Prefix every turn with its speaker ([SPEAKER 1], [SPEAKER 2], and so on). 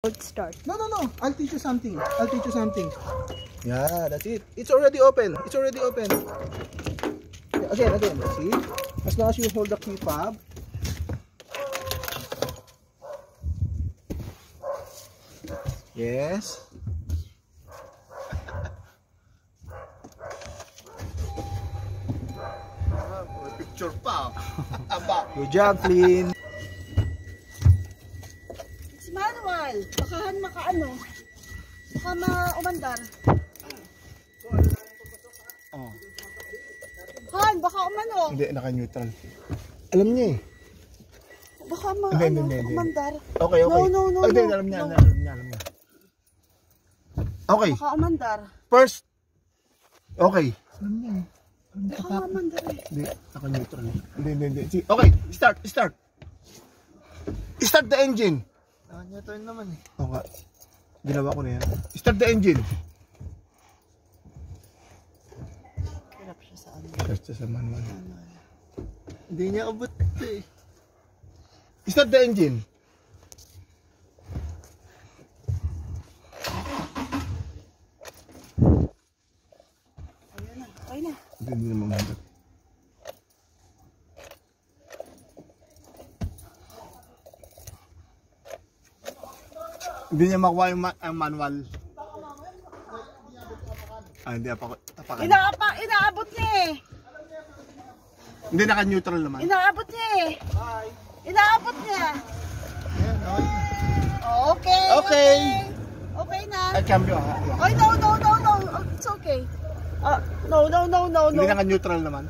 [SPEAKER 1] Start.
[SPEAKER 2] No. I'll teach you something. Yeah, that's it. It's already open. Again. See? As long as you hold the key fob. Yes.
[SPEAKER 3] Picture pa.
[SPEAKER 2] Good job, Flynn.
[SPEAKER 1] Si Manuel, baka makaano. Baka maumandar.
[SPEAKER 2] Oh.
[SPEAKER 1] Han, baka umano.
[SPEAKER 2] Hindi, naka-neutral. Alam niya eh.
[SPEAKER 1] Baka
[SPEAKER 2] Hindi.
[SPEAKER 1] umandar.
[SPEAKER 2] Okay.
[SPEAKER 1] No.
[SPEAKER 2] Hindi, alam niya. Okay.
[SPEAKER 1] Baka umandar.
[SPEAKER 2] First. Okay. Alam niya eh.
[SPEAKER 1] Baka umandar eh.
[SPEAKER 2] Hindi, naka-neutral. Hindi. See, okay, start. Start the engine.
[SPEAKER 3] Ito yun naman eh.
[SPEAKER 2] Oo nga. Ginawa ko na yan. Start the engine.
[SPEAKER 1] Hirap siya sa ano.
[SPEAKER 2] Start sa manual.
[SPEAKER 3] Hindi niya abot eh.
[SPEAKER 2] Start the engine.
[SPEAKER 1] Okay na.
[SPEAKER 2] Hindi naman mahanap. Hindi niya makuha yung manual. Hindi tapakan.
[SPEAKER 1] Inaabot niya eh.
[SPEAKER 2] Hindi, naka-neutral naman.
[SPEAKER 1] Inaabot niya eh. Inaabot niya. Okay. Okay na.
[SPEAKER 2] Ay, cambio ha.
[SPEAKER 1] Ay, no. It's okay. No.
[SPEAKER 2] Hindi naka-neutral naman.